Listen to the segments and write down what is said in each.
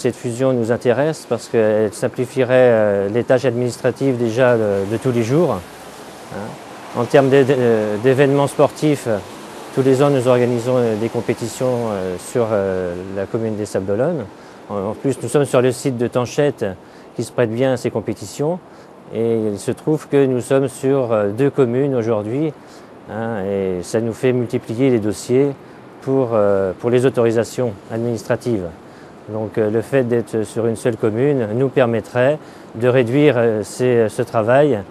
Cette fusion nous intéresse parce qu'elle simplifierait les tâches administratives déjà de tous les jours. En termes d'événements sportifs, tous les ans nous organisons des compétitions sur la commune des Sables-d'Olonne. En plus, nous sommes sur le site de Tanchette qui se prête bien à ces compétitions. Et il se trouve que nous sommes sur 2 communes aujourd'hui, et ça nous fait multiplier les dossiers pour les autorisations administratives. Donc le fait d'être sur une seule commune nous permettrait de réduire ce travail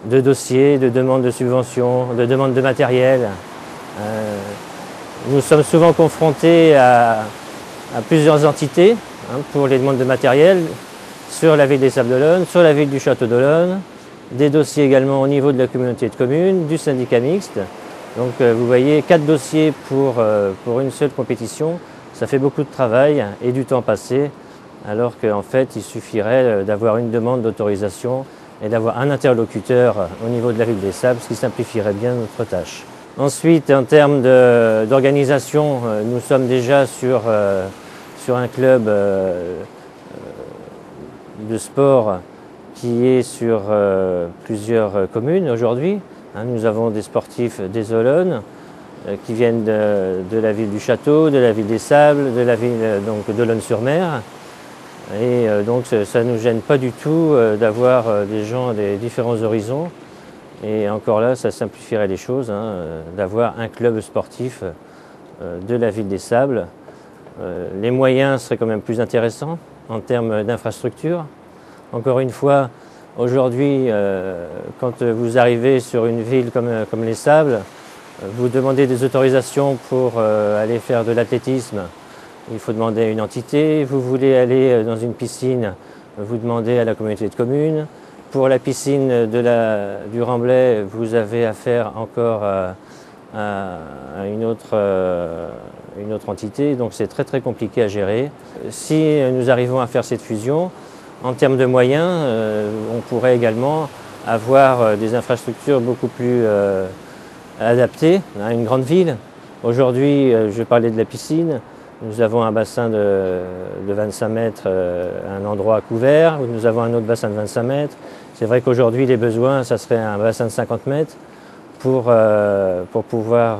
de dossiers, de demandes de subventions, de demandes de matériel. Nous sommes souvent confrontés à plusieurs entités pour les demandes de matériel sur la ville des Sables-d'Olonne, sur la ville du Château d'Olonne, des dossiers également au niveau de la communauté de communes, du syndicat mixte. Donc vous voyez, 4 dossiers pour une seule compétition, ça fait beaucoup de travail et du temps passé, alors qu'en fait il suffirait d'avoir une demande d'autorisation et d'avoir un interlocuteur au niveau de la ville des Sables, ce qui simplifierait bien notre tâche. Ensuite, en termes d'organisation, nous sommes déjà sur un club de sport qui est sur plusieurs communes aujourd'hui. Nous avons des sportifs des Olonnes qui viennent de la ville du Château, de la ville des Sables, de la ville d'Olonne-sur-Mer. Et donc ça ne nous gêne pas du tout d'avoir des gens des différents horizons. Et encore là, ça simplifierait les choses, d'avoir un club sportif de la ville des Sables. Les moyens seraient quand même plus intéressants en termes d'infrastructure. Encore une fois, aujourd'hui, quand vous arrivez sur une ville comme les Sables, vous demandez des autorisations pour aller faire de l'athlétisme. Il faut demander à une entité. Vous voulez aller dans une piscine, vous demandez à la communauté de communes. Pour la piscine du Remblai, vous avez affaire encore à une autre entité, donc c'est très très compliqué à gérer. Si nous arrivons à faire cette fusion, en termes de moyens, on pourrait également avoir des infrastructures beaucoup plus adaptées à une grande ville. Aujourd'hui, je parlais de la piscine. Nous avons un bassin de 25 mètres, un endroit couvert, où nous avons un autre bassin de 25 mètres. C'est vrai qu'aujourd'hui, les besoins, ça serait un bassin de 50 mètres pour pouvoir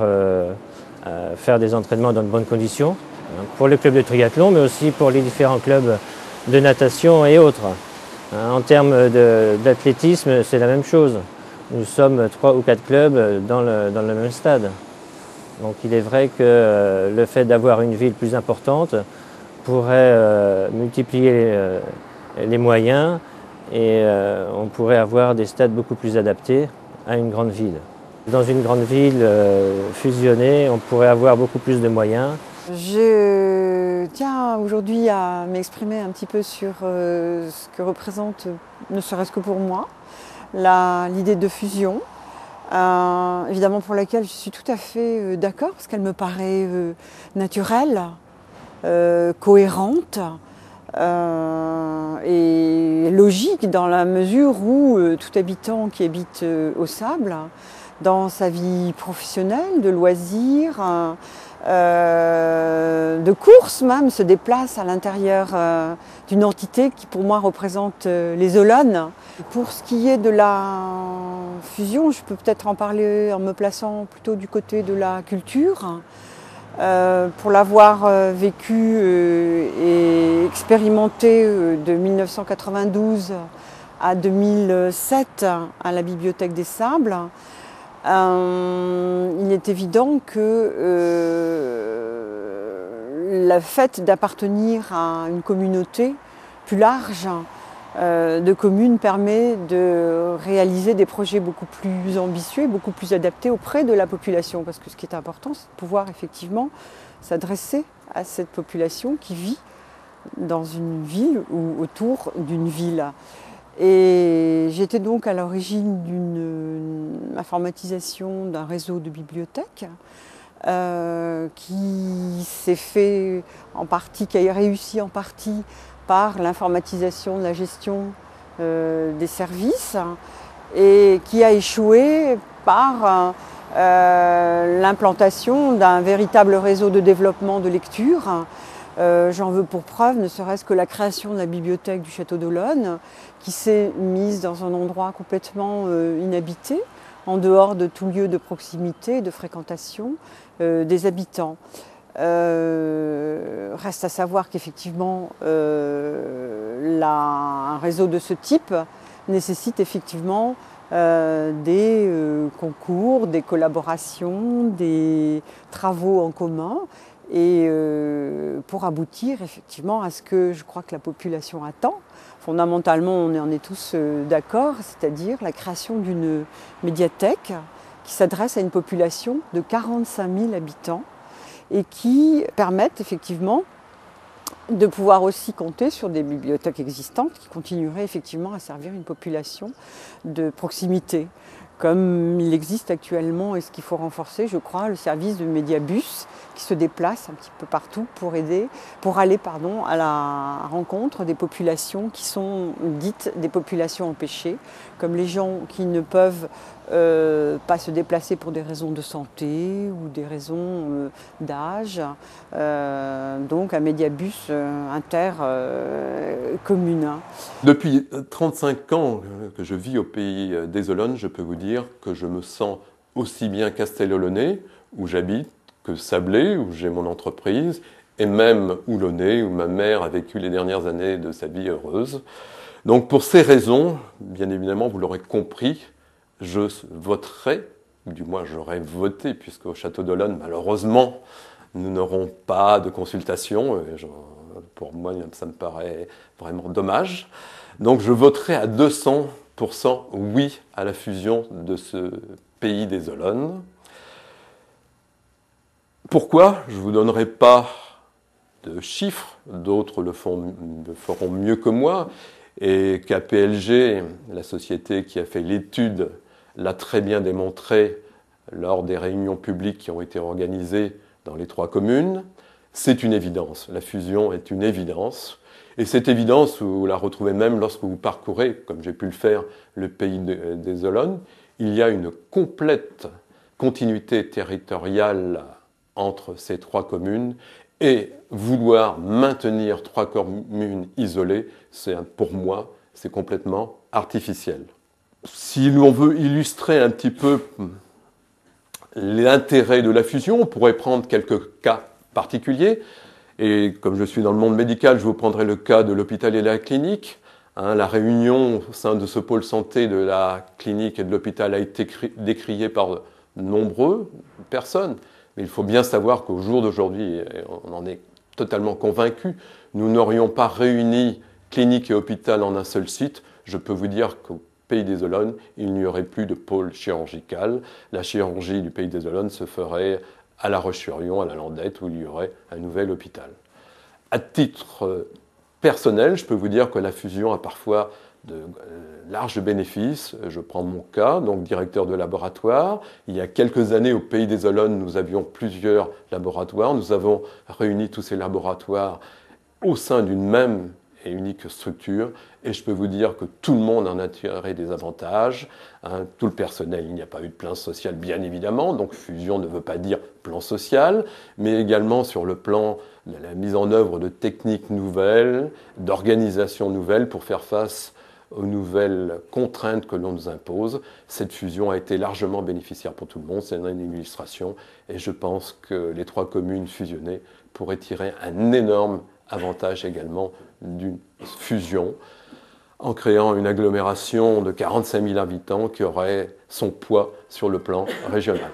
faire des entraînements dans de bonnes conditions, pour le club de triathlon, mais aussi pour les différents clubs de natation et autres. En termes d'athlétisme, c'est la même chose. Nous sommes 3 ou 4 clubs dans le même stade. Donc il est vrai que le fait d'avoir une ville plus importante pourrait multiplier les moyens et on pourrait avoir des stades beaucoup plus adaptés à une grande ville. Dans une grande ville fusionnée, on pourrait avoir beaucoup plus de moyens. Je tiens aujourd'hui à m'exprimer un petit peu sur ce que représente, ne serait-ce que pour moi, l'idée de fusion. Évidemment pour laquelle je suis tout à fait d'accord, parce qu'elle me paraît naturelle, cohérente et logique dans la mesure où tout habitant qui habite aux Sables, dans sa vie professionnelle, de loisirs, de course même, se déplace à l'intérieur d'une entité qui pour moi représente les Olonnes. Pour ce qui est de la fusion, je peux peut-être en parler en me plaçant plutôt du côté de la culture. Pour l'avoir vécu et expérimenté de 1992 à 2007 à la Bibliothèque des Sables, il est évident que le fait d'appartenir à une communauté plus large de communes permet de réaliser des projets beaucoup plus ambitieux, beaucoup plus adaptés auprès de la population. Parce que ce qui est important, c'est de pouvoir effectivement s'adresser à cette population qui vit dans une ville ou autour d'une ville. Et j'étais donc à l'origine d'une informatisation d'un réseau de bibliothèques qui s'est fait en partie, qui a réussi en partie par l'informatisation de la gestion des services et qui a échoué par l'implantation d'un véritable réseau de développement de lecture J'en veux pour preuve, ne serait-ce que la création de la bibliothèque du Château d'Olonne, qui s'est mise dans un endroit complètement inhabité, en dehors de tout lieu de proximité, de fréquentation des habitants. Reste à savoir qu'effectivement, un réseau de ce type nécessite effectivement des concours, des collaborations, des travaux en commun, et pour aboutir effectivement à ce que je crois que la population attend. Fondamentalement, on en est tous d'accord, c'est-à-dire la création d'une médiathèque qui s'adresse à une population de 45 000 habitants et qui permettent effectivement de pouvoir aussi compter sur des bibliothèques existantes qui continueraient effectivement à servir une population de proximité. Comme il existe actuellement, et ce qu'il faut renforcer, je crois, le service de Médiabus qui se déplace un petit peu partout pour aller à la rencontre des populations qui sont dites des populations empêchées, comme les gens qui ne peuvent pas se déplacer pour des raisons de santé ou des raisons d'âge. Donc un Médiabus intercommunal. Depuis 35 ans que je vis au pays des Olonnes, je peux vous dire que je me sens aussi bien Castellolonnais, où j'habite, que Sablé, où j'ai mon entreprise, et même Oulonnais, où ma mère a vécu les dernières années de sa vie heureuse. Donc pour ces raisons, bien évidemment, vous l'aurez compris, je voterai, ou du moins j'aurais voté, puisqu'au Château d'Olonne, malheureusement, nous n'aurons pas de consultation. Pour moi, ça me paraît vraiment dommage. Donc je voterai à 200% oui à la fusion de ce pays des Olonnes. Pourquoi? Je ne vous donnerai pas de chiffres, d'autres le feront mieux que moi, et KPLG, la société qui a fait l'étude, l'a très bien démontré lors des réunions publiques qui ont été organisées dans les 3 communes. C'est une évidence, la fusion est une évidence. Et cette évidence, vous la retrouvez même lorsque vous parcourez, comme j'ai pu le faire, le pays des Olonnes. Il y a une complète continuité territoriale entre ces 3 communes. Et vouloir maintenir 3 communes isolées, pour moi, c'est complètement artificiel. Si l'on veut illustrer un petit peu l'intérêt de la fusion, on pourrait prendre quelques cas particuliers. Et comme je suis dans le monde médical, je vous prendrai le cas de l'hôpital et de la clinique. La réunion au sein de ce pôle santé de la clinique et de l'hôpital a été décriée par de nombreuses personnes. Mais il faut bien savoir qu'au jour d'aujourd'hui, on en est totalement convaincu, nous n'aurions pas réuni clinique et hôpital en un seul site. Je peux vous dire qu'au pays des Olonnes, il n'y aurait plus de pôle chirurgical. La chirurgie du pays des Olonnes se ferait à La Roche-sur-Yon, à la Landette, où il y aurait un nouvel hôpital. À titre personnel, je peux vous dire que la fusion a parfois de larges bénéfices. Je prends mon cas, donc directeur de laboratoire. Il y a quelques années, au pays des Olonnes, nous avions plusieurs laboratoires. Nous avons réuni tous ces laboratoires au sein d'une même et unique structure. Et je peux vous dire que tout le monde en a tiré des avantages. Tout le personnel, il n'y a pas eu de plan social, bien évidemment. Donc fusion ne veut pas dire plan social, mais également sur le plan de la mise en œuvre de techniques nouvelles, d'organisations nouvelles pour faire face aux nouvelles contraintes que l'on nous impose. Cette fusion a été largement bénéficiaire pour tout le monde, c'est une illustration, et je pense que les 3 communes fusionnées pourraient tirer un énorme avantage également d'une fusion, en créant une agglomération de 45 000 habitants qui aurait son poids sur le plan régional.